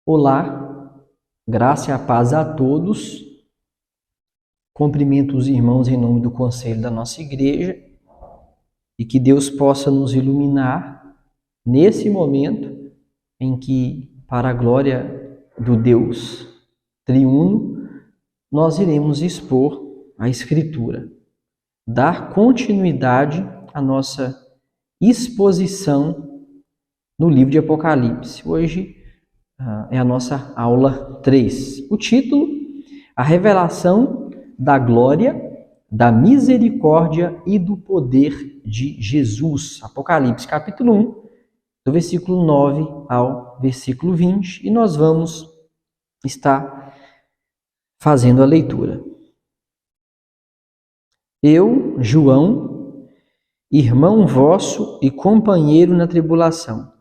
Olá, graça e a paz a todos. Cumprimento os irmãos em nome do conselho da nossa igreja e que Deus possa nos iluminar nesse momento em que, para a glória do Deus triuno, nós iremos expor a Escritura, dar continuidade à nossa exposição no livro de Apocalipse. Hoje é a nossa aula 3. O título: A revelação da glória, da misericórdia e do poder de Jesus. Apocalipse, capítulo 1, do versículo 9 ao versículo 20. E nós vamos estar fazendo a leitura. Eu, João, irmão vosso e companheiro na tribulação,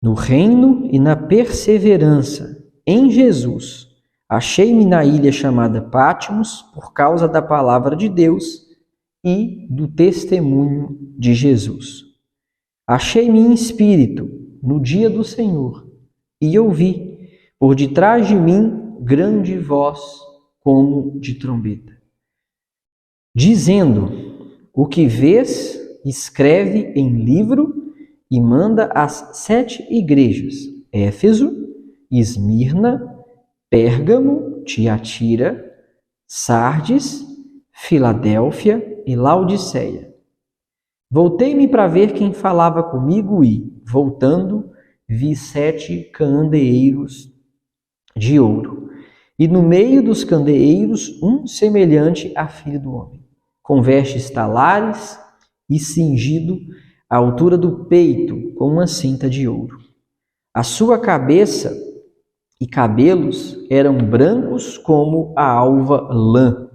no reino e na perseverança em Jesus, achei-me na ilha chamada Patmos por causa da palavra de Deus e do testemunho de Jesus. Achei-me em espírito no dia do Senhor e ouvi por detrás de mim grande voz como de trombeta, dizendo: o que vês, escreve em livro e manda às 7 igrejas: Éfeso, Esmirna, Pérgamo, Tiatira, Sardes, Filadélfia e Laodiceia. Voltei-me para ver quem falava comigo e, voltando, vi 7 candeeiros de ouro. E no meio dos candeeiros, um semelhante a filho do homem, com vestes talares e cingido à altura do peito com uma cinta de ouro. A sua cabeça e cabelos eram brancos como a alva lã,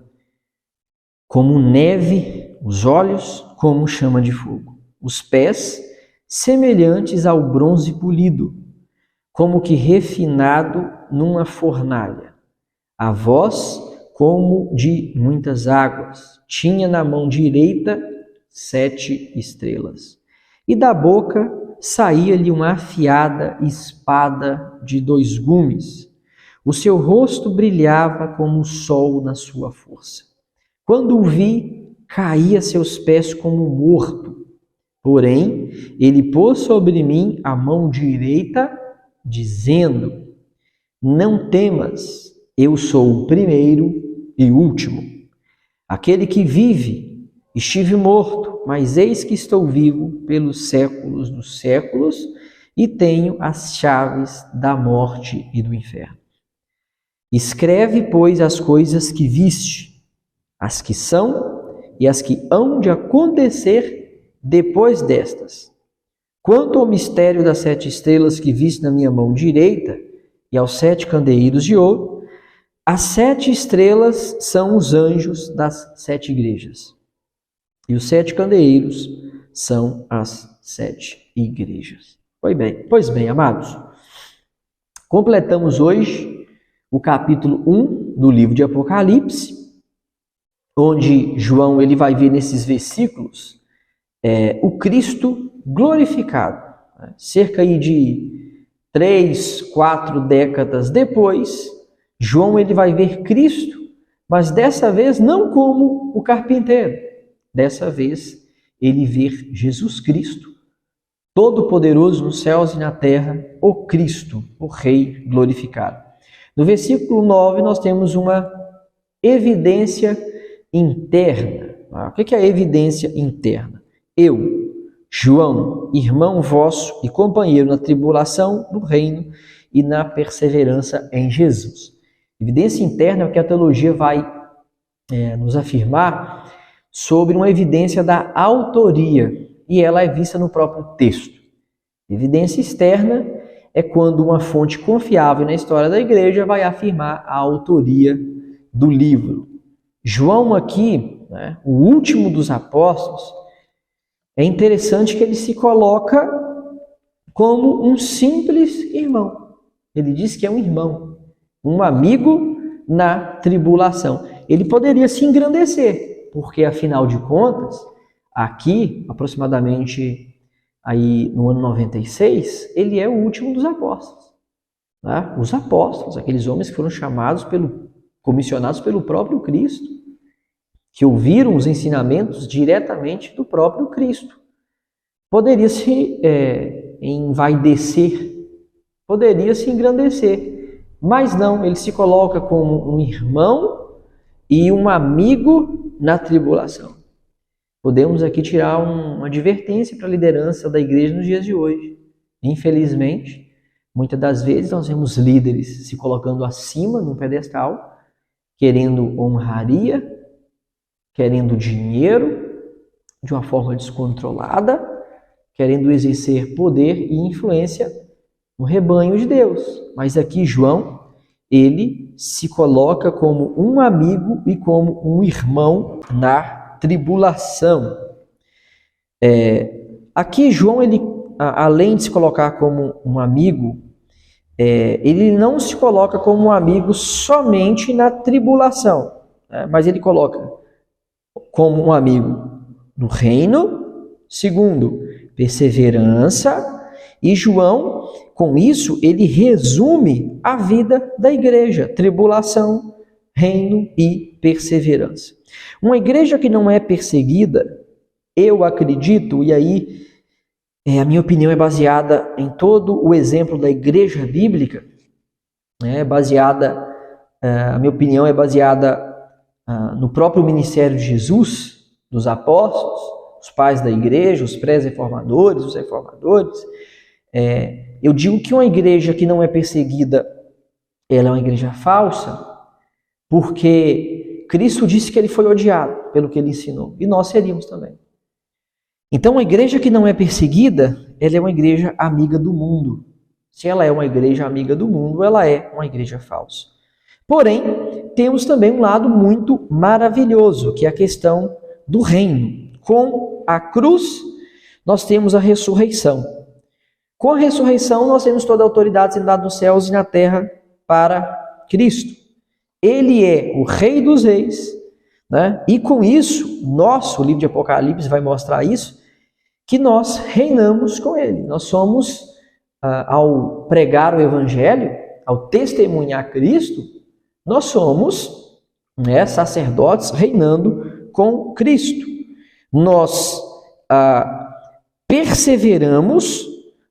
como neve, os olhos como chama de fogo, os pés semelhantes ao bronze polido, como que refinado numa fornalha, a voz como de muitas águas, tinha na mão direita 7 estrelas. E da boca saía-lhe uma afiada espada de 2 gumes. O seu rosto brilhava como o sol na sua força. Quando o vi, caí a seus pés como morto. Porém, ele pôs sobre mim a mão direita, dizendo: não temas, eu sou o primeiro e último, aquele que vive. Estive morto, mas eis que estou vivo pelos séculos dos séculos e tenho as chaves da morte e do inferno. Escreve, pois, as coisas que viste, as que são e as que hão de acontecer depois destas. Quanto ao mistério das 7 estrelas que viste na minha mão direita e aos 7 candeeiros de ouro, as 7 estrelas são os anjos das 7 igrejas. E os 7 candeeiros são as 7 igrejas. Pois bem, amados, completamos hoje o capítulo 1 do livro de Apocalipse, onde João ele vai ver nesses versículos o Cristo glorificado. Cerca aí de 3, 4 décadas depois, João ele vai ver Cristo, mas dessa vez não como o carpinteiro. Dessa vez, ele vê Jesus Cristo, todo-poderoso nos céus e na terra, o Cristo, o Rei glorificado. No versículo 9, nós temos uma evidência interna. O que é a evidência interna? Eu, João, irmão vosso e companheiro na tribulação, no reino e na perseverança em Jesus. Evidência interna é o que a teologia vai nos afirmar sobre uma evidência da autoria, e ela é vista no próprio texto. Evidência externa é quando uma fonte confiável na história da igreja vai afirmar a autoria do livro. João aqui, o último dos apóstolos, é interessante que ele se coloca como um simples irmão. Ele diz que é um irmão, um amigo na tribulação. Ele poderia se engrandecer, porque, afinal de contas, aqui, aproximadamente aí no ano 96, ele é o último dos apóstolos. né? Os apóstolos, aqueles homens que foram comissionados pelo próprio Cristo, que ouviram os ensinamentos diretamente do próprio Cristo. Poderia se envaidecer, poderia se engrandecer, mas não, ele se coloca como um irmão e um amigo na tribulação. Podemos aqui tirar uma advertência para a liderança da igreja nos dias de hoje. Infelizmente, muitas das vezes nós vemos líderes se colocando acima num pedestal, querendo honraria, querendo dinheiro de uma forma descontrolada, querendo exercer poder e influência no rebanho de Deus. Mas aqui João, ele se coloca como um amigo e como um irmão na tribulação. Aqui João, ele, além de se colocar como um amigo, ele não se coloca como um amigo somente na tribulação, né? Mas ele coloca como um amigo no reino, segundo, perseverança, e João, com isso, ele resume a vida da igreja: tribulação, reino e perseverança. Uma igreja que não é perseguida, eu acredito, e aí a minha opinião é baseada em todo o exemplo da igreja bíblica, a minha opinião é baseada no próprio ministério de Jesus, dos apóstolos, os pais da igreja, os pré-reformadores, os reformadores. Eu digo que uma igreja que não é perseguida, ela é uma igreja falsa, porque Cristo disse que ele foi odiado pelo que ele ensinou, e nós seríamos também. Então, uma igreja que não é perseguida, ela é uma igreja amiga do mundo. Se ela é uma igreja amiga do mundo, ela é uma igreja falsa. Porém, temos também um lado muito maravilhoso, que é a questão do reino. Com a cruz, nós temos a ressurreição. Com a ressurreição, nós temos toda a autoridade sendo dada nos céus e na terra para Cristo. Ele é o Rei dos Reis, né? E com isso, o livro de Apocalipse vai mostrar isso, que nós reinamos com ele. Nós somos, ao pregar o Evangelho, ao testemunhar Cristo, nós somos sacerdotes reinando com Cristo. Nós perseveramos,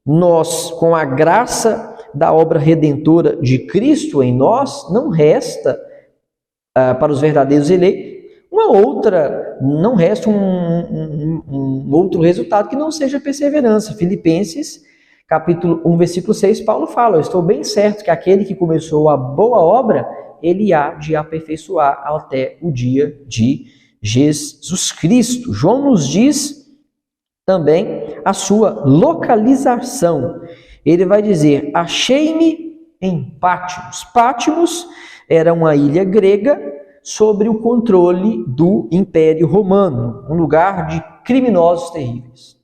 nós, com a graça da obra redentora de Cristo em nós, não resta para os verdadeiros eleitos não resta um outro resultado que não seja perseverança. Filipenses, capítulo 1, versículo 6, Paulo fala: eu estou bem certo que aquele que começou a boa obra, ele há de aperfeiçoar até o dia de Jesus Cristo. João nos diz também a sua localização. Ele vai dizer: achei-me em Patmos. Patmos era uma ilha grega sobre o controle do Império Romano, um lugar de criminosos terríveis.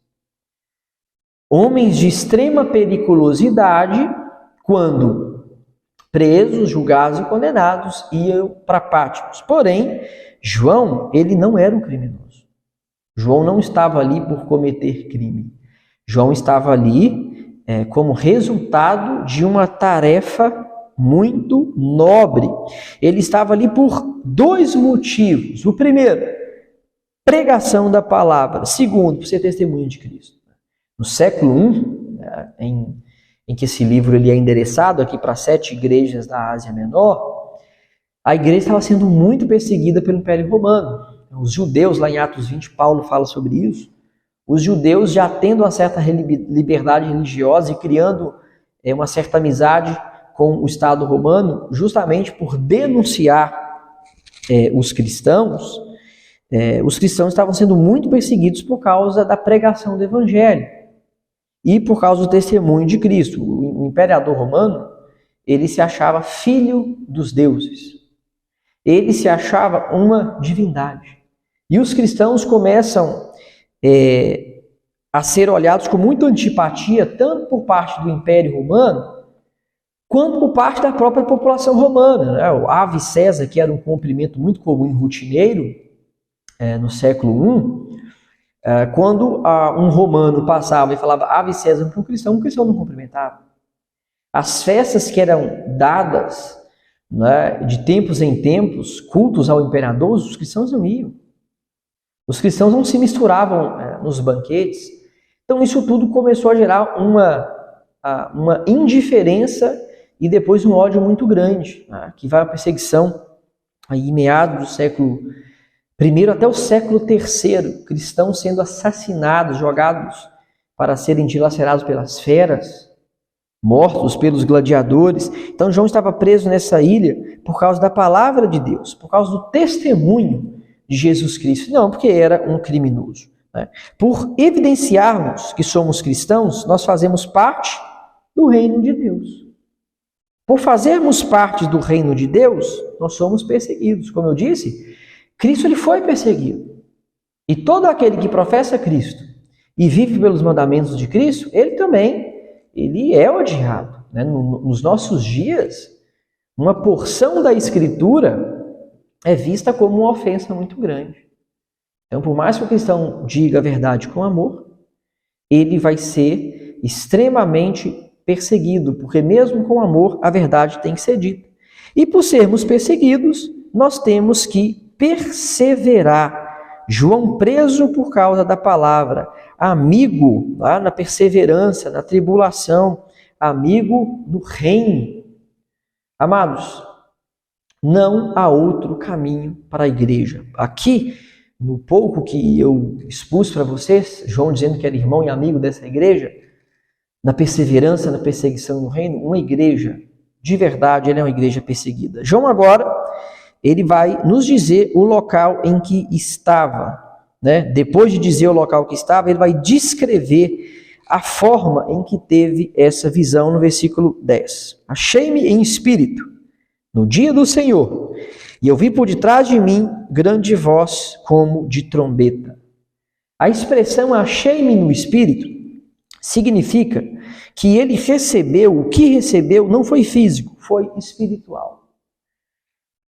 Homens de extrema periculosidade, quando presos, julgados e condenados, iam para Patmos. Porém, João, ele não era um criminoso. João não estava ali por cometer crime. João estava ali como resultado de uma tarefa muito nobre. Ele estava ali por dois motivos. O primeiro, pregação da palavra. Segundo, por ser testemunho de Cristo. No século I, em que esse livro ele é endereçado aqui para 7 igrejas da Ásia Menor, a igreja estava sendo muito perseguida pelo Império Romano. Os judeus, lá em Atos 20, Paulo fala sobre isso. Os judeus, já tendo uma certa liberdade religiosa e criando uma certa amizade com o Estado romano, justamente por denunciar os cristãos estavam sendo muito perseguidos por causa da pregação do Evangelho e por causa do testemunho de Cristo. O imperador romano, ele se achava filho dos deuses. Ele se achava uma divindade. E os cristãos começam a ser olhados com muita antipatia, tanto por parte do Império Romano, quanto por parte da própria população romana, né? O Ave César, que era um cumprimento muito comum em rotineiro, no século I, quando um romano passava e falava Ave César para um cristão não cumprimentava. As festas que eram dadas, né, de tempos em tempos, cultos ao imperador, os cristãos não iam. Os cristãos não se misturavam nos banquetes. Então isso tudo começou a gerar uma indiferença e depois um ódio muito grande, né, que vai à perseguição aí meados do século I até o século III, cristãos sendo assassinados, jogados para serem dilacerados pelas feras, mortos pelos gladiadores. Então João estava preso nessa ilha por causa da palavra de Deus, por causa do testemunho de Jesus Cristo, não porque era um criminoso, né? Por evidenciarmos que somos cristãos, nós fazemos parte do reino de Deus. Por fazermos parte do reino de Deus, nós somos perseguidos. Como eu disse, Cristo ele foi perseguido. E todo aquele que professa Cristo e vive pelos mandamentos de Cristo, ele é odiado, né? Nos nossos dias, uma porção da Escritura é vista como uma ofensa muito grande. Então, por mais que o cristão diga a verdade com amor, ele vai ser extremamente perseguido, porque mesmo com amor, a verdade tem que ser dita. E por sermos perseguidos, nós temos que perseverar. João preso por causa da palavra, amigo lá na perseverança, na tribulação, amigo do reino. Amados, não há outro caminho para a igreja. Aqui, no pouco que eu expus para vocês, João dizendo que era irmão e amigo dessa igreja, na perseverança, na perseguição no reino, uma igreja, de verdade, ela é uma igreja perseguida. João agora, ele vai nos dizer o local em que estava, né? Depois de dizer o local que estava, ele vai descrever a forma em que teve essa visão no versículo 10. Achei-me em espírito no dia do Senhor, e eu vi por detrás de mim grande voz como de trombeta. A expressão achei-me no espírito significa que ele recebeu, o que recebeu não foi físico, foi espiritual.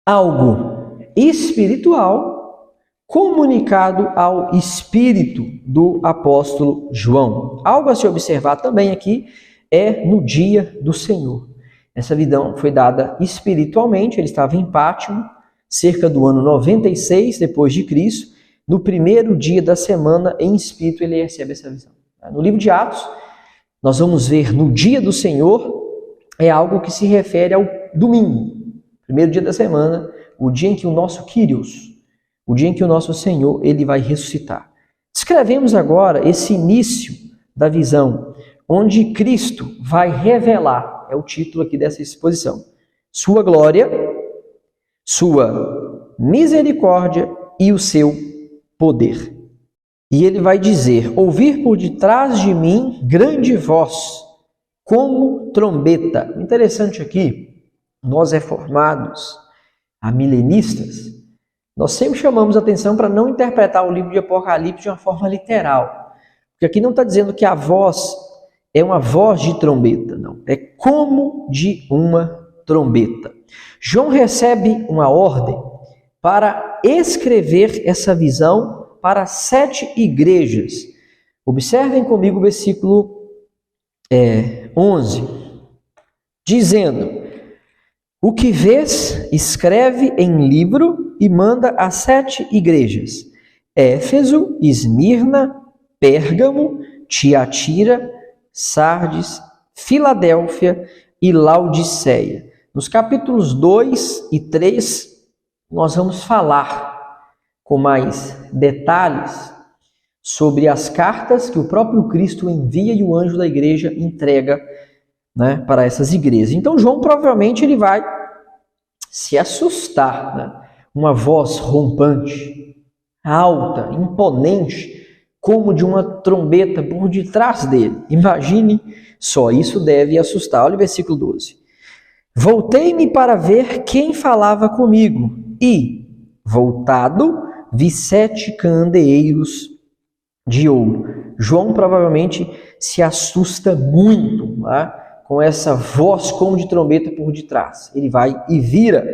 Algo espiritual comunicado ao espírito do apóstolo João. Algo a se observar também aqui é no dia do Senhor. Essa visão foi dada espiritualmente, ele estava em Pátimo, cerca do ano 96 depois de Cristo, no primeiro dia da semana, em espírito, ele recebe essa visão. No livro de Atos, nós vamos ver no dia do Senhor, é algo que se refere ao domingo, primeiro dia da semana, o dia em que o nosso Kyrios, o dia em que o nosso Senhor, ele vai ressuscitar. Descrevemos agora esse início da visão, onde Cristo vai revelar, é o título aqui dessa exposição, sua glória, sua misericórdia e o seu poder. E ele vai dizer, ouvir por detrás de mim grande voz, como trombeta. O interessante aqui, nós reformados, amilenistas, nós sempre chamamos atenção para não interpretar o livro de Apocalipse de uma forma literal. Porque aqui não está dizendo que a voz é uma voz de trombeta, não. É como de uma trombeta. João recebe uma ordem para escrever essa visão para 7 igrejas. Observem comigo o versículo 11. Dizendo, o que vês, escreve em livro e manda às 7 igrejas. Éfeso, Esmirna, Pérgamo, Tiatira, Sardes, Filadélfia e Laodiceia. Nos capítulos 2 e 3, nós vamos falar com mais detalhes sobre as cartas que o próprio Cristo envia e o anjo da igreja entrega, né, para essas igrejas. Então João provavelmente ele vai se assustar, né? Uma voz rompante, alta, imponente, como de uma trombeta por detrás dele. Imagine só, isso deve assustar. Olha o versículo 12. Voltei-me para ver quem falava comigo e, voltado, vi 7 candeeiros de ouro. João provavelmente se assusta muito, né, com essa voz como de trombeta por detrás. Ele vai e vira.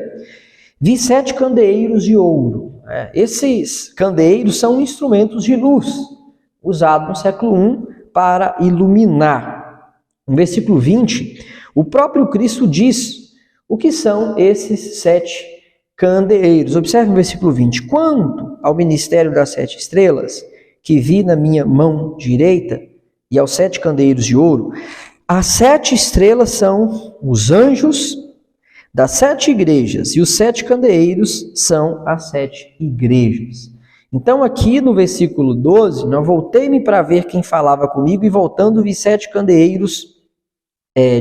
Vi 7 candeeiros de ouro. Esses candeeiros são instrumentos de luz, usados no século I para iluminar. No versículo 20, O próprio Cristo diz o que são esses 7 candeeiros. Observe no versículo 20. Quanto ao ministério das 7 estrelas, que vi na minha mão direita, e aos 7 candeeiros de ouro, as 7 estrelas são os anjos das 7 igrejas, e os 7 candeeiros são as 7 igrejas. Então aqui no versículo 12, eu voltei-me para ver quem falava comigo, e voltando vi 7 candeeiros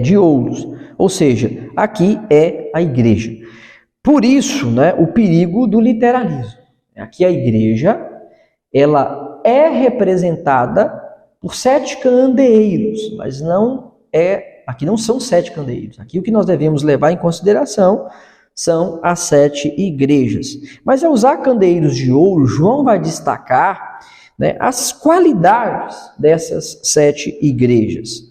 de ouros. Ou seja, aqui é a igreja. Por isso, o perigo do literalismo. Aqui a igreja, ela é representada por 7 candeeiros, mas aqui não são 7 candeeiros. Aqui o que nós devemos levar em consideração são as 7 igrejas. Mas ao usar candeeiros de ouro, João vai destacar as qualidades dessas 7 igrejas.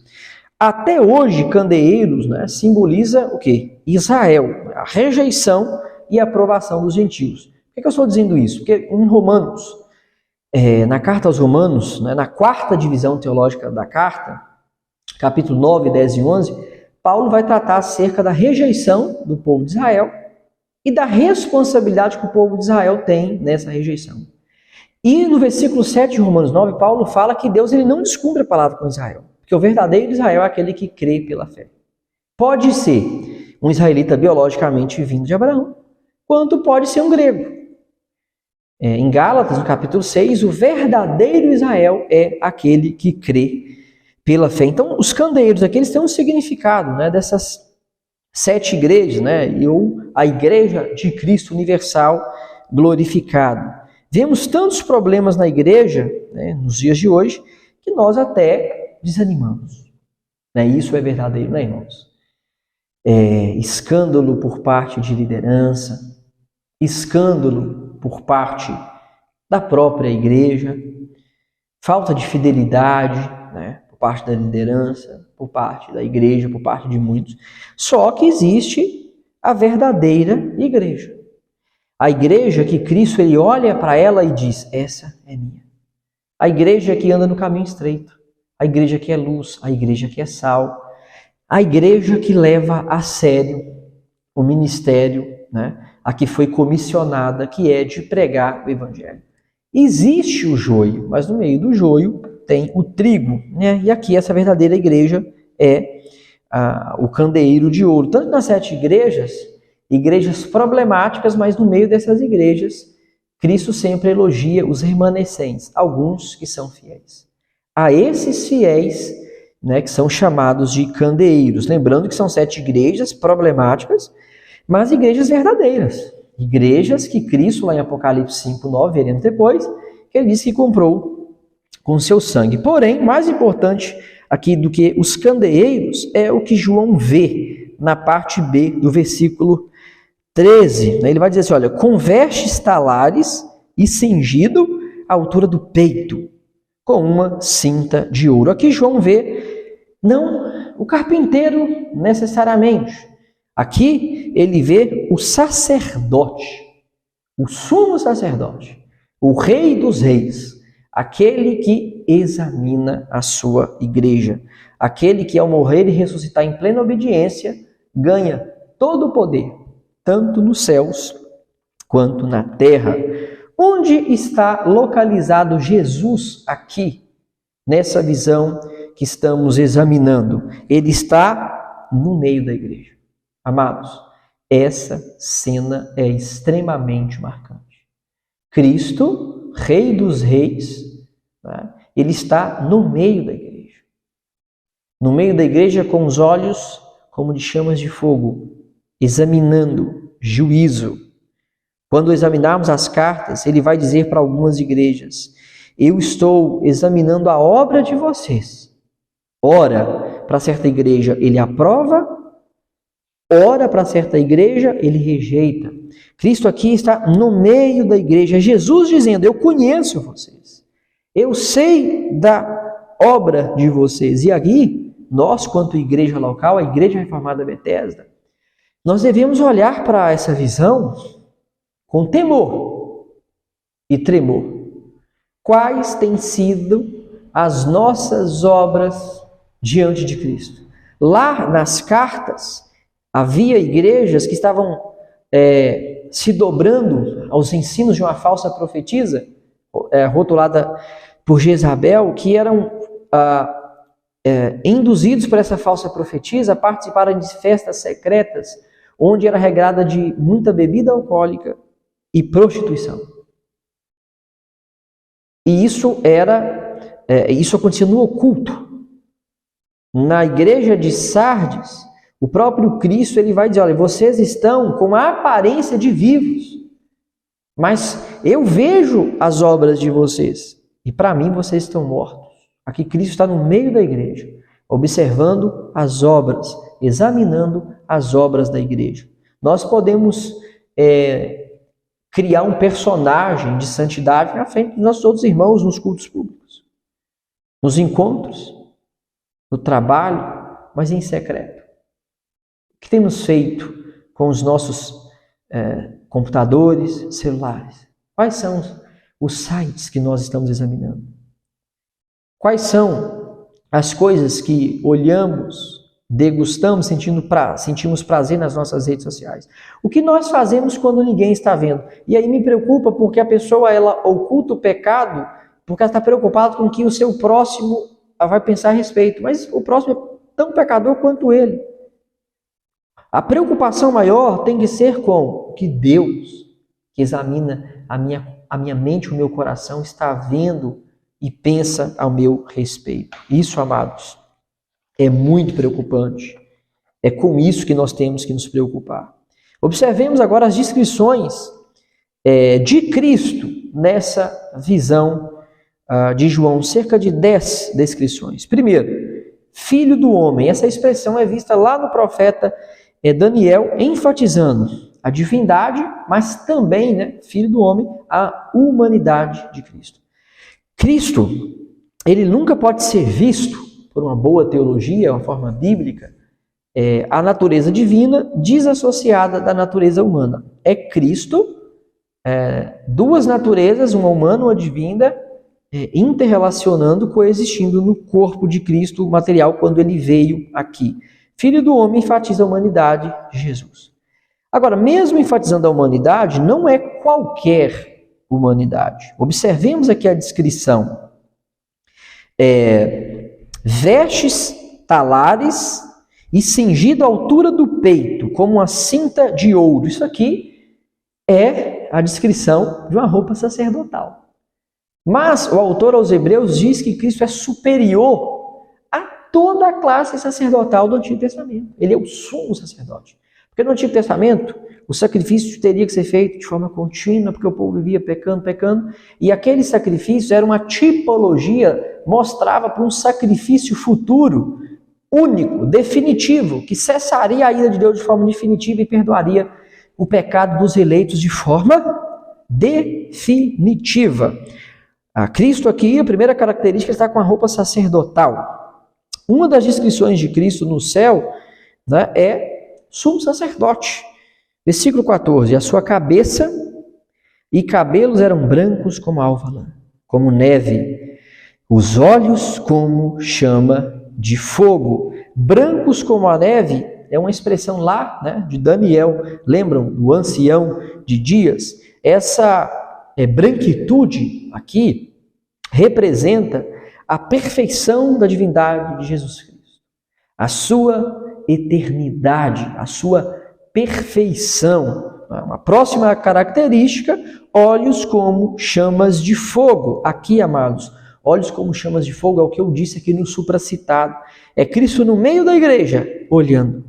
Até hoje, candeeiros simboliza o quê? Israel, a rejeição e a aprovação dos gentios. Por que eu estou dizendo isso? Porque em Romanos, na carta aos Romanos, na 4ª divisão teológica da carta, capítulo 9, 10 e 11, Paulo vai tratar acerca da rejeição do povo de Israel e da responsabilidade que o povo de Israel tem nessa rejeição. E no versículo 7 de Romanos 9, Paulo fala que Deus ele não descumpre a palavra com Israel, porque o verdadeiro Israel é aquele que crê pela fé. Pode ser um israelita biologicamente vindo de Abraão, quanto pode ser um grego. Em Gálatas, no capítulo 6, o verdadeiro Israel é aquele que crê pela fé. Então, os candeeiros aqui eles têm um significado dessas 7 igrejas, ou a igreja de Cristo universal glorificado. Vemos tantos problemas na igreja, nos dias de hoje, que nós até desanimamos. Isso é verdadeiro, irmãos? Escândalo por parte de liderança, escândalo por parte da própria igreja, falta de fidelidade, por parte da liderança, por parte da igreja, por parte de muitos. Só que existe a verdadeira igreja. A igreja que Cristo ele olha para ela e diz, essa é minha. A igreja que anda no caminho estreito. A igreja que é luz, a igreja que é sal. A igreja que leva a sério o ministério, a que foi comissionada, que é de pregar o evangelho. Existe o joio, mas no meio do joio tem o trigo, e aqui essa verdadeira igreja é o candeeiro de ouro. Tanto nas 7 igrejas problemáticas, mas no meio dessas igrejas, Cristo sempre elogia os remanescentes, alguns que são fiéis. A esses fiéis, que são chamados de candeeiros. Lembrando que são 7 igrejas problemáticas, mas igrejas verdadeiras. Igrejas que Cristo, lá em Apocalipse 5:9, veremos depois, que ele disse que comprou com seu sangue. Porém, mais importante aqui do que os candeeiros é o que João vê na parte B do versículo 13. Ele vai dizer assim, olha, com vestes talares e cingido à altura do peito, com uma cinta de ouro. Aqui João vê, não o carpinteiro necessariamente. Aqui ele vê o sacerdote, o sumo sacerdote, o rei dos reis, aquele que examina a sua igreja, aquele que ao morrer e ressuscitar em plena obediência, ganha todo o poder, tanto nos céus quanto na terra. Onde está localizado Jesus aqui, nessa visão que estamos examinando? Ele está no meio da igreja. Amados, essa cena é extremamente marcante. Cristo, Rei dos Reis, ele está no meio da igreja. No meio da igreja com os olhos como de chamas de fogo, examinando juízo. Quando examinarmos as cartas, ele vai dizer para algumas igrejas, eu estou examinando a obra de vocês. Ora, para certa igreja ele aprova, ora para certa igreja ele rejeita. Cristo aqui está no meio da igreja, Jesus dizendo, eu conheço vocês, eu sei da obra de vocês. E aqui, nós quanto igreja local, a Igreja Reformada Bethesda, nós devemos olhar para essa visão com temor e tremor. Quais têm sido as nossas obras diante de Cristo? Lá nas cartas, havia igrejas que estavam se dobrando aos ensinos de uma falsa profetisa, rotulada por Jezabel, que eram induzidos por essa falsa profetisa a participarem de festas secretas, onde era regrada de muita bebida alcoólica e prostituição. E isso acontecia no oculto. Na igreja de Sardes, o próprio Cristo ele vai dizer, olha, vocês estão com a aparência de vivos, mas eu vejo as obras de vocês, e para mim vocês estão mortos. Aqui Cristo está no meio da igreja, observando as obras, examinando as obras da igreja. Nós podemos criar um personagem de santidade na frente dos nossos outros irmãos nos cultos públicos, nos encontros, no trabalho, mas em secreto. O que temos feito com os nossos computadores, celulares? Quais são os sites que nós estamos examinando? Quais são as coisas que olhamos, degustamos, sentimos prazer nas nossas redes sociais? O que nós fazemos quando ninguém está vendo? E aí me preocupa porque a pessoa ela oculta o pecado porque ela está preocupada com o que o seu próximo vai pensar a respeito. Mas o próximo é tão pecador quanto ele. A preocupação maior tem que ser com que Deus, que examina a minha mente, o meu coração, está vendo e pensa ao meu respeito. Isso, amados, é muito preocupante. É com isso que nós temos que nos preocupar. Observemos agora as descrições de Cristo nessa visão de João, cerca de 10 descrições. Primeiro, filho do homem. Essa expressão é vista lá no profeta Daniel, enfatizando a divindade, mas também, filho do homem, a humanidade de Cristo. Cristo, ele nunca pode ser visto, por uma boa teologia, uma forma bíblica, a natureza divina desassociada da natureza humana. É Cristo, duas naturezas, uma humana e uma divina, interrelacionando, coexistindo no corpo de Cristo material quando ele veio aqui. Filho do homem enfatiza a humanidade de Jesus. Agora, mesmo enfatizando a humanidade, não é qualquer humanidade. Observemos aqui a descrição. Vestes talares e cingido à altura do peito, como uma cinta de ouro. Isso aqui é a descrição de uma roupa sacerdotal. Mas o autor aos Hebreus diz que Cristo é superior a toda a classe sacerdotal do Antigo Testamento. Ele é o sumo sacerdote. Porque no Antigo Testamento, o sacrifício teria que ser feito de forma contínua, porque o povo vivia pecando, e aquele sacrifício era uma tipologia, mostrava para um sacrifício futuro, único, definitivo, que cessaria a ira de Deus de forma definitiva e perdoaria o pecado dos eleitos de forma definitiva. Cristo aqui, a primeira característica, está com a roupa sacerdotal. Uma das descrições de Cristo no céu é sumo sacerdote. Versículo 14, a sua cabeça e cabelos eram brancos como alva, como neve, os olhos como chama de fogo. Brancos como a neve é uma expressão lá de Daniel, lembram do ancião de dias? Essa branquitude aqui representa a perfeição da divindade de Jesus Cristo, a sua eternidade, a sua perfeição. Uma próxima característica, olhos como chamas de fogo. Aqui, amados, olhos como chamas de fogo é o que eu disse aqui no supracitado. É Cristo no meio da igreja, olhando,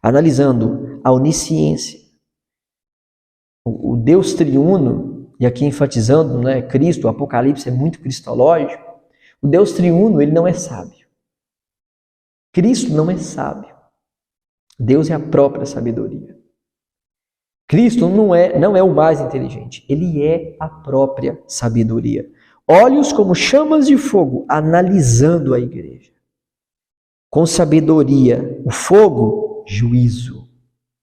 analisando a onisciência. O Deus triuno, e aqui enfatizando, Cristo, o Apocalipse é muito cristológico. O Deus triuno, ele não é sábio. Cristo não é sábio. Deus é a própria sabedoria. Cristo não é o mais inteligente, ele é a própria sabedoria. Olhos como chamas de fogo, analisando a igreja. Com sabedoria, o fogo, juízo,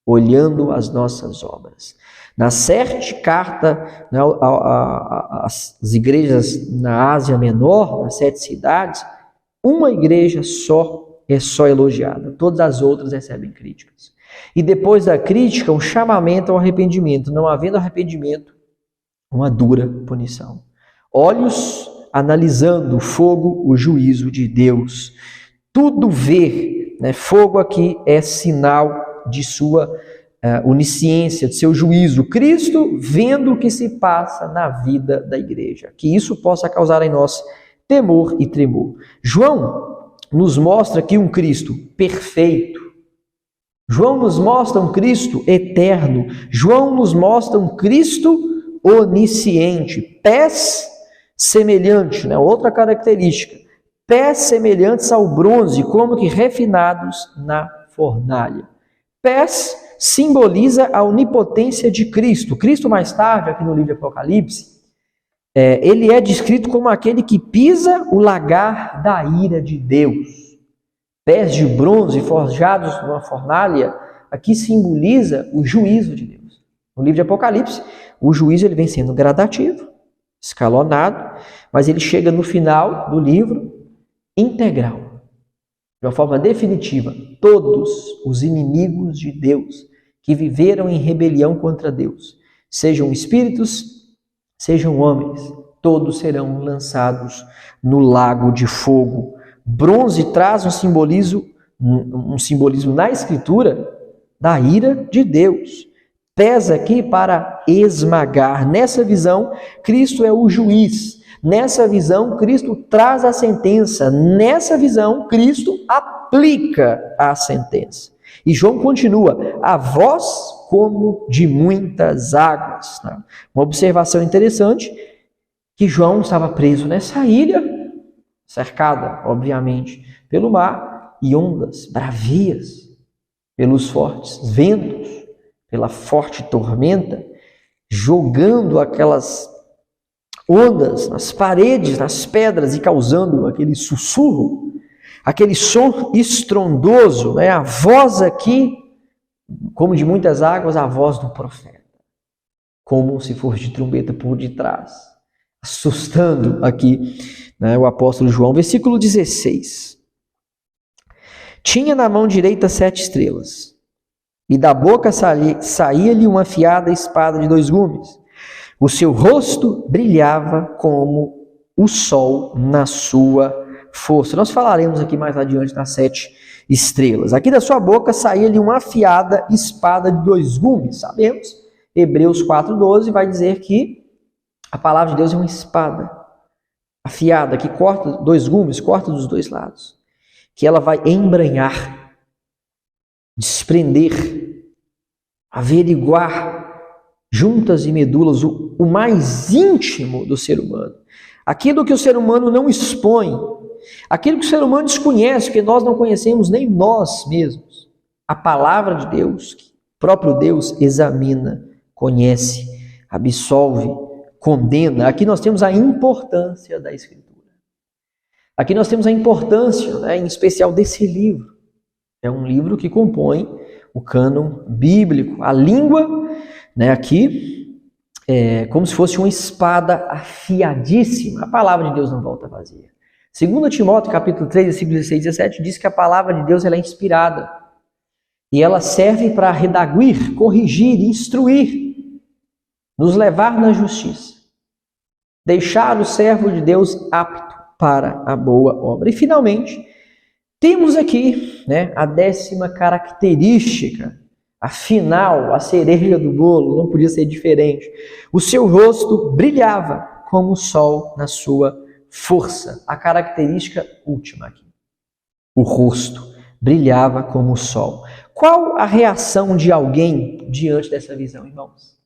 olhando as nossas obras. Na 7 carta às igrejas na Ásia Menor, nas 7 cidades, uma igreja só é só elogiada. Todas as outras recebem críticas. E depois da crítica, um chamamento ao arrependimento. Não havendo arrependimento, uma dura punição. Olhos analisando o fogo, o juízo de Deus. Tudo vê, né? Fogo aqui é sinal de sua onisciência, de seu juízo. Cristo vendo o que se passa na vida da igreja. Que isso possa causar em nós temor e tremor. João nos mostra aqui um Cristo perfeito. João nos mostra um Cristo eterno. João nos mostra um Cristo onisciente. Pés semelhantes, né? Outra característica. Pés semelhantes ao bronze, como que refinados na fornalha. Pés simboliza a onipotência de Cristo. Cristo, mais tarde, aqui no livro de Apocalipse, ele é descrito como aquele que pisa o lagar da ira de Deus. Pés de bronze forjados numa fornalha, aqui simboliza o juízo de Deus. No livro de Apocalipse, o juízo ele vem sendo gradativo, escalonado, mas ele chega no final do livro integral. De uma forma definitiva, todos os inimigos de Deus que viveram em rebelião contra Deus, sejam espíritos, sejam homens, todos serão lançados no lago de fogo. Bronze traz um simbolismo na Escritura da ira de Deus. Pesa aqui para esmagar. Nessa visão, Cristo é o juiz. Nessa visão, Cristo traz a sentença. Nessa visão, Cristo aplica a sentença. E João continua, a voz como de muitas águas. Uma observação interessante, que João estava preso nessa ilha, cercada, obviamente, pelo mar, e ondas bravias, pelos fortes ventos, pela forte tormenta, jogando aquelas ondas nas paredes, nas pedras e causando aquele sussurro, aquele som estrondoso, né? A voz aqui, como de muitas águas, a voz do profeta, como se fosse de trombeta por detrás, assustando aqui, né, o apóstolo João. Versículo 16. Tinha na mão direita 7 estrelas, e da boca saía-lhe uma afiada espada de 2 gumes. O seu rosto brilhava como o sol na sua força. Nós falaremos aqui mais adiante das 7 estrelas. Aqui da sua boca saía-lhe uma afiada espada de 2 gumes. Sabemos, Hebreus 4:12 vai dizer que a palavra de Deus é uma espada afiada, que corta 2 gumes, corta dos 2 lados. Que ela vai embranhar, desprender, averiguar juntas e medulas o mais íntimo do ser humano. Aquilo que o ser humano não expõe, aquilo que o ser humano desconhece, que nós não conhecemos nem nós mesmos. A palavra de Deus, que o próprio Deus examina, conhece, absolve, condena. Aqui nós temos a importância da Escritura. Aqui nós temos a importância, né, em especial desse livro. É um livro que compõe o cânon bíblico. A língua, né, aqui é como se fosse uma espada afiadíssima. A palavra de Deus não volta vazia. 2 Timóteo, capítulo 3, versículos 16 e 17, diz que a palavra de Deus ela é inspirada. E ela serve para redaguir, corrigir, instruir, nos levar na justiça. Deixar o servo de Deus apto para a boa obra. E finalmente, temos aqui, né, a 10ª característica, a final, a cereja do bolo, não podia ser diferente. O seu rosto brilhava como o sol na sua força. A característica última aqui. O rosto brilhava como o sol. Qual a reação de alguém diante dessa visão, irmãos?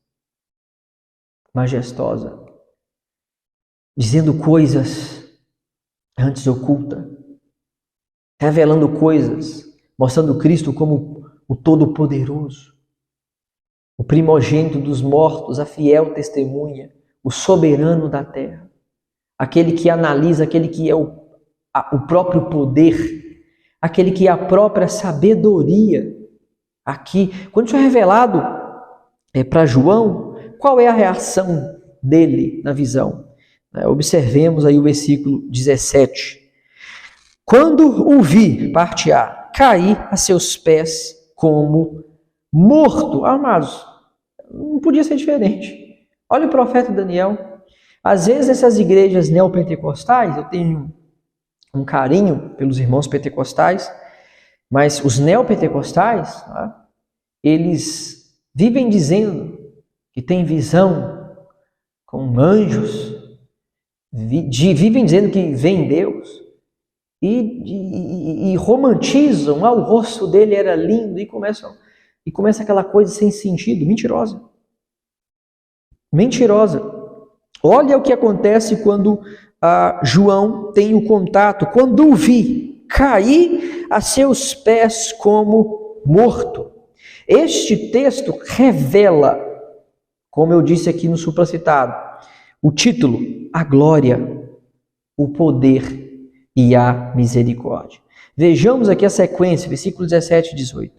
Majestosa. Dizendo coisas antes ocultas. Revelando coisas. Mostrando Cristo como o Todo-Poderoso. O primogênito dos mortos, a fiel testemunha. O soberano da terra. Aquele que analisa, aquele que é o próprio poder. Aquele que é a própria sabedoria. Aqui, quando isso é revelado para João, qual é a reação dele na visão? Observemos aí o versículo 17. Quando o vi, parte A, caí a seus pés como morto. Amados, não podia ser diferente. Olha o profeta Daniel. Às vezes essas igrejas neopentecostais, eu tenho um carinho pelos irmãos pentecostais, mas os neopentecostais, eles vivem dizendo que tem visão com anjos, vivem dizendo que vem Deus, e romantizam, o rosto dele era lindo, e começa aquela coisa sem sentido, mentirosa. Mentirosa. Olha o que acontece quando João tem o contato. Quando o vi, caí a seus pés como morto. Este texto revela, como eu disse aqui no supracitado, o título: a glória, o poder e a misericórdia. Vejamos aqui a sequência, versículos 17 e 18.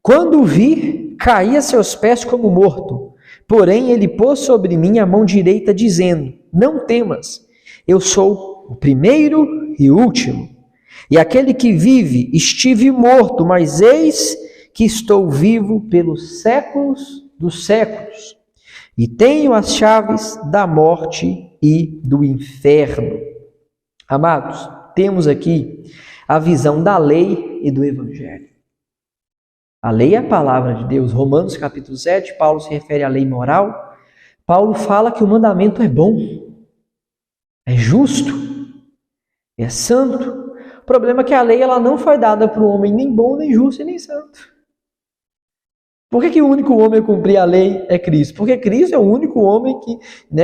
Quando o vi, caí a seus pés como morto. Porém, ele pôs sobre mim a mão direita, dizendo: não temas, eu sou o primeiro e o último. E aquele que vive, estive morto, mas eis que estou vivo pelos séculos dos séculos. E tenho as chaves da morte e do inferno. Amados, temos aqui a visão da lei e do evangelho. A lei é a palavra de Deus. Romanos capítulo 7, Paulo se refere à lei moral. Paulo fala que o mandamento é bom, é justo, é santo. O problema é que a lei ela não foi dada para o homem nem bom, nem justo e nem santo. Por que o único homem a cumprir a lei é Cristo? Porque Cristo é o único homem que,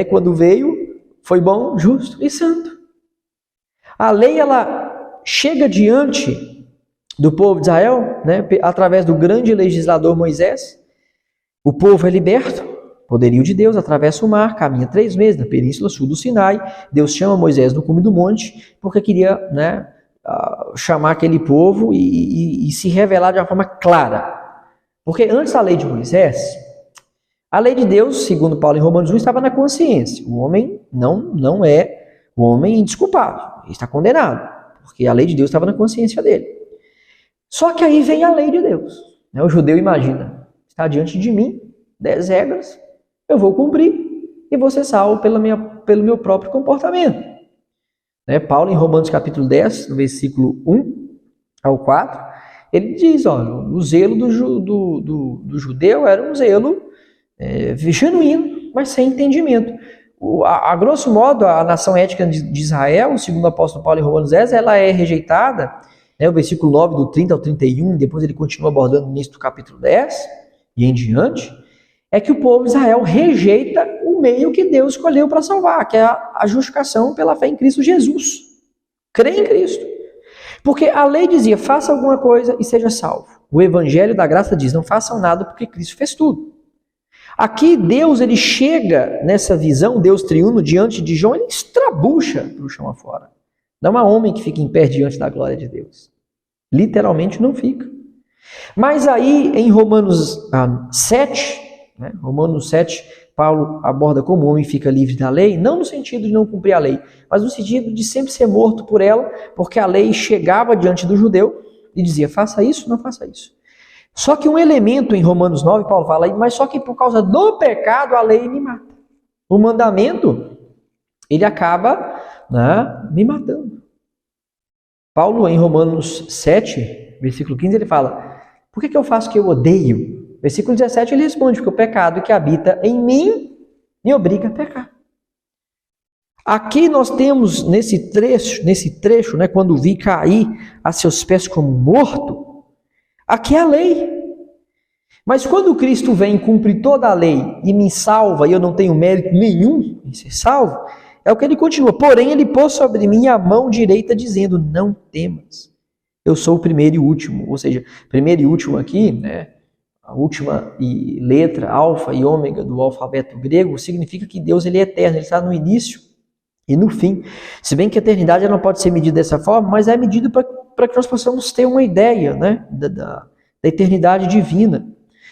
quando veio, foi bom, justo e santo. A lei ela chega diante do povo de Israel, através do grande legislador Moisés. O povo é liberto, poderio de Deus, atravessa o mar, caminha 3 meses na península sul do Sinai. Deus chama Moisés no cume do monte, porque queria chamar aquele povo e se revelar de uma forma clara. Porque antes da lei de Moisés, a lei de Deus, segundo Paulo em Romanos 1, estava na consciência. O homem não é o homem indesculpável, ele está condenado, porque a lei de Deus estava na consciência dele. Só que aí vem a lei de Deus. O judeu imagina, está diante de mim 10 regras, eu vou cumprir e vou ser salvo pelo meu próprio comportamento. Paulo, em Romanos capítulo 10, no versículo 1 ao 4, ele diz, o zelo do judeu era um zelo genuíno, mas sem entendimento. A grosso modo, a nação ética de Israel, segundo o apóstolo Paulo em Romanos 10, ela é rejeitada. O versículo 9, do 30 ao 31, depois ele continua abordando no início do capítulo 10 e em diante, é que o povo de Israel rejeita o meio que Deus escolheu para salvar, que é a justificação pela fé em Cristo Jesus. Crê em Cristo. Porque a lei dizia, faça alguma coisa e seja salvo. O evangelho da graça diz, não façam nada porque Cristo fez tudo. Aqui Deus ele chega nessa visão, Deus triuno, diante de João, ele estrabucha para o chão afora. Não há homem que fique em pé diante da glória de Deus. Literalmente não fica. Mas aí em Romanos 7, Romanos 7, Paulo aborda como o homem fica livre da lei, não no sentido de não cumprir a lei, mas no sentido de sempre ser morto por ela, porque a lei chegava diante do judeu e dizia, faça isso, não faça isso. Só que um elemento em Romanos 9, Paulo fala, mas só que por causa do pecado a lei me mata. O mandamento, ele acaba me matando. Paulo, em Romanos 7, versículo 15, ele fala, por que eu faço o que eu odeio? Versículo 17, ele responde, porque o pecado que habita em mim me obriga a pecar. Aqui nós temos nesse trecho, quando vi cair a seus pés como morto, aqui é a lei. Mas quando Cristo vem cumprir toda a lei e me salva, e eu não tenho mérito nenhum em ser salvo, é o que ele continua. Porém, ele pôs sobre mim a mão direita, dizendo, não temas, eu sou o primeiro e último. Ou seja, primeiro e último aqui, a última letra, alfa e ômega do alfabeto grego, significa que Deus ele é eterno, ele está no início e no fim. Se bem que a eternidade não pode ser medida dessa forma, mas é medida para que nós possamos ter uma ideia da eternidade divina.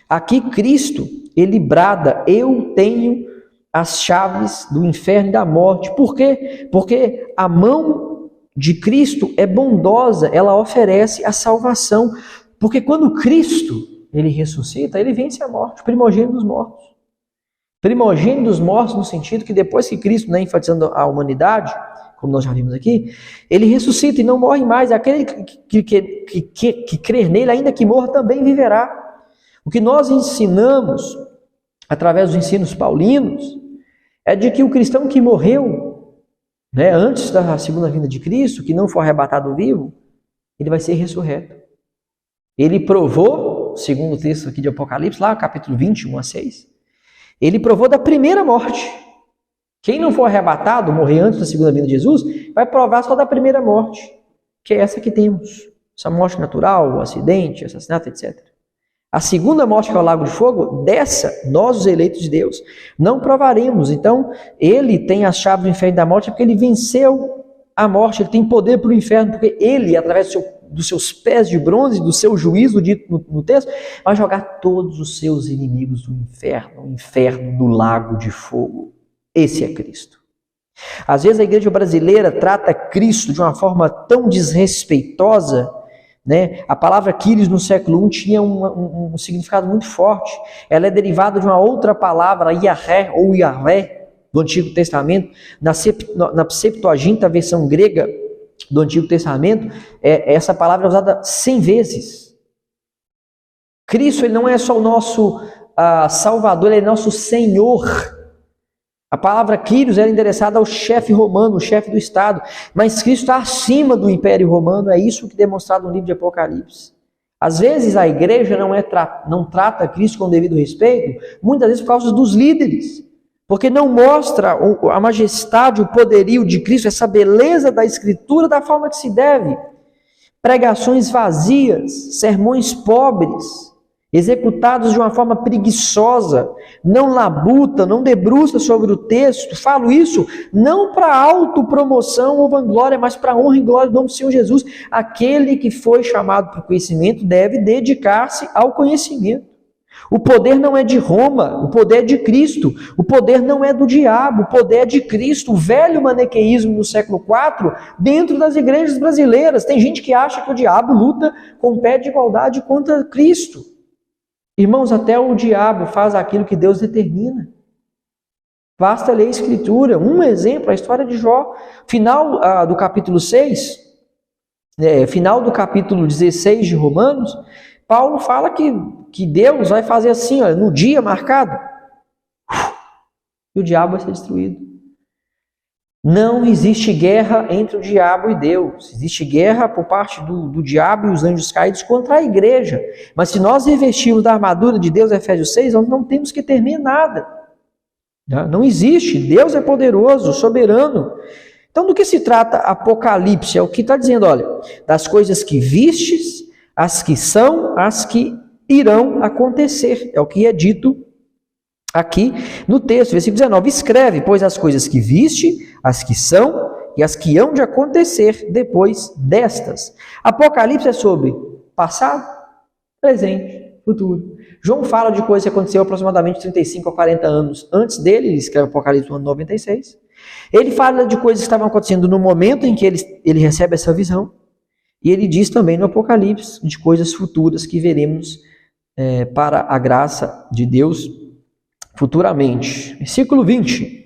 Aqui Cristo, ele brada, eu tenho as chaves do inferno e da morte. Por quê? Porque a mão de Cristo é bondosa, ela oferece a salvação, porque quando Cristo, ele ressuscita, ele vence a morte, o primogênito dos mortos. Primogênito dos mortos no sentido que depois que Cristo, né, enfatizando a humanidade, como nós já vimos aqui, ele ressuscita e não morre mais. Aquele que crer nele, ainda que morra, também viverá. O que nós ensinamos, através dos ensinos paulinos, é de que o cristão que morreu, né, antes da segunda vinda de Cristo, que não for arrebatado vivo, ele vai ser ressurreto. Ele provou, segundo o texto aqui de Apocalipse, lá capítulo 21 a 6, ele provou da primeira morte. Quem não for arrebatado, morrer antes da segunda vinda de Jesus, vai provar só da primeira morte, que é essa que temos. Essa morte natural, acidente, assassinato, etc. A segunda morte, que é o lago de fogo, dessa, nós, os eleitos de Deus, não provaremos. Então, ele tem as chaves do inferno e da morte, porque ele venceu a morte, ele tem poder para o inferno, porque ele, através dos seus pés de bronze, do seu juízo dito no texto, vai jogar todos os seus inimigos no inferno, o inferno do lago de fogo. Esse é Cristo. Às vezes a igreja brasileira trata Cristo de uma forma tão desrespeitosa, né? A palavra Kyrios no século I tinha um significado muito forte. Ela é derivada de uma outra palavra, Yahvé ou Yahvé, do Antigo Testamento. Na Septuaginta, a versão grega do Antigo Testamento, essa palavra é usada 100 vezes. Cristo, ele não é só o nosso Salvador, ele é nosso Senhor. A palavra Kyrios era endereçada ao chefe romano, o chefe do Estado, mas Cristo está acima do Império Romano, é isso que é demonstrado no livro de Apocalipse. Às vezes a igreja não trata Cristo com devido respeito, muitas vezes por causa dos líderes, porque não mostra a majestade, o poderio de Cristo, essa beleza da Escritura da forma que se deve. Pregações vazias, sermões pobres, executados de uma forma preguiçosa, não labuta, não debruça sobre o texto. Falo isso não para autopromoção ou vanglória, mas para a honra e glória do nome do Senhor Jesus. Aquele que foi chamado para o conhecimento deve dedicar-se ao conhecimento. O poder não é de Roma, o poder é de Cristo. O poder não é do diabo, o poder é de Cristo. O velho maniqueísmo no século IV, dentro das igrejas brasileiras. Tem gente que acha que o diabo luta com pé de igualdade contra Cristo. Irmãos, até o diabo faz aquilo que Deus determina. Basta ler a Escritura. Um exemplo, a história de Jó. Final do capítulo 6, final do capítulo 16 de Romanos, Paulo fala que Deus vai fazer assim, olha, no dia marcado, e o diabo vai ser destruído. Não existe guerra entre o diabo e Deus. Existe guerra por parte do diabo e os anjos caídos contra a igreja. Mas se nós revestirmos da armadura de Deus, Efésios 6, nós não temos que temer nada. Não existe. Deus é poderoso, soberano. Então, do que se trata Apocalipse? É o que está dizendo, olha, das coisas que vistes, as que são, as que irão acontecer. É o que é dito aqui no texto, versículo 19, escreve, pois as coisas que viste, as que são e as que hão de acontecer depois destas. Apocalipse é sobre passado, presente, futuro. João fala de coisas que aconteceu aproximadamente 35 a 40 anos antes dele, ele escreve Apocalipse no ano 96. Ele fala de coisas que estavam acontecendo no momento em que ele recebe essa visão, e ele diz também no Apocalipse de coisas futuras que veremos para a graça de Deus futuramente. Versículo 20.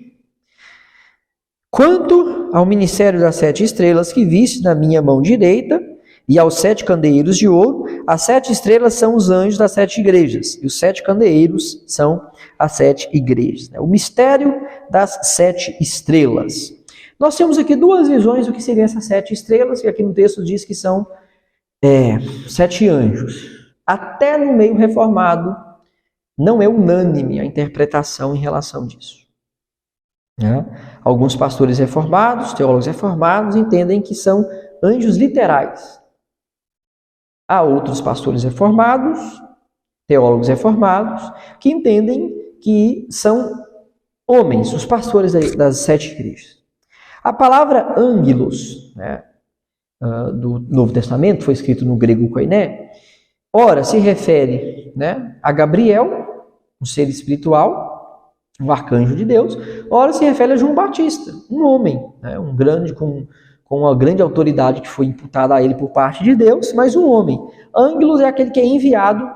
Quanto ao ministério das 7 estrelas que viste na minha mão direita, e aos 7 candeeiros de ouro, as 7 estrelas são os anjos das 7 igrejas, e os 7 candeeiros são as 7 igrejas. O mistério das 7 estrelas. Nós temos aqui duas visões do que seriam essas 7 estrelas, que aqui no texto diz que são 7 anjos. Até no meio reformado, não é unânime a interpretação em relação disso. Alguns pastores reformados, teólogos reformados, entendem que são anjos literais. Há outros pastores reformados, teólogos reformados, que entendem que são homens, os pastores das 7 igrejas. A palavra ângelos, do Novo Testamento, foi escrito no grego koiné, ora se refere a Gabriel, um ser espiritual, um arcanjo de Deus, ora se refere a João Batista, um homem, um grande, com com a grande autoridade que foi imputada a ele por parte de Deus, mas um homem. Ângelos é aquele que é enviado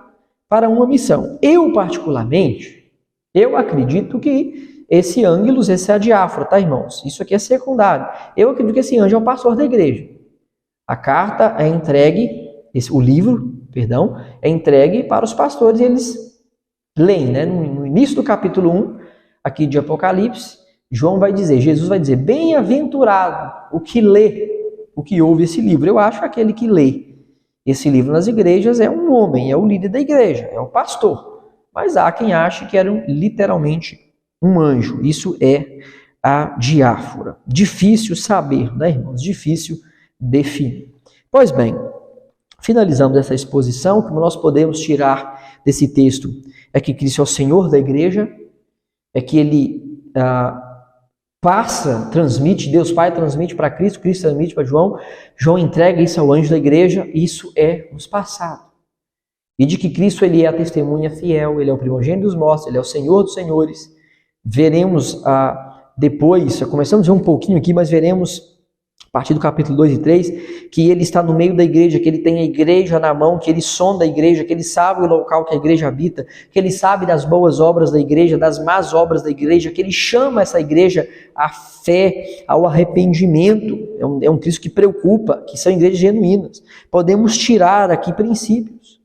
para uma missão. Eu, particularmente, eu acredito que esse ângelos, esse é a diáfora, tá, irmãos? Isso aqui é secundário. Eu acredito que esse anjo é o pastor da igreja. A carta é entregue, o livro, perdão, é entregue para os pastores e eles leem, né? No início do capítulo 1, aqui de Apocalipse, João vai dizer, Jesus vai dizer, bem-aventurado o que lê, o que ouve esse livro. Eu acho que aquele que lê esse livro nas igrejas é um homem, é o líder da igreja, é o pastor. Mas há quem ache que era literalmente um anjo. Isso é a diáfora. Difícil saber, né, irmãos? Difícil definir. Pois bem, finalizamos essa exposição. O que nós podemos tirar desse texto é que Cristo é o Senhor da igreja, é que ele transmite, Deus Pai transmite para Cristo, Cristo transmite para João, João entrega isso ao anjo da igreja, isso é nos passado. E de que Cristo ele é a testemunha fiel, ele é o primogênito dos mortos, ele é o Senhor dos senhores. Veremos depois, começamos a ver um pouquinho aqui, mas veremos a partir do capítulo 2 e 3, que ele está no meio da igreja, que ele tem a igreja na mão, que ele sonda a igreja, que ele sabe o local que a igreja habita, que ele sabe das boas obras da igreja, das más obras da igreja, que ele chama essa igreja à fé, ao arrependimento. É um Cristo que preocupa, que são igrejas genuínas. Podemos tirar aqui princípios.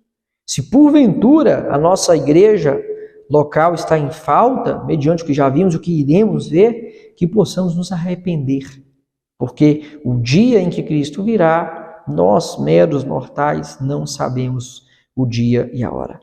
Se porventura a nossa igreja local está em falta, mediante o que já vimos, o que iremos ver, que possamos nos arrepender. Porque o dia em que Cristo virá, nós, meros mortais, não sabemos o dia e a hora.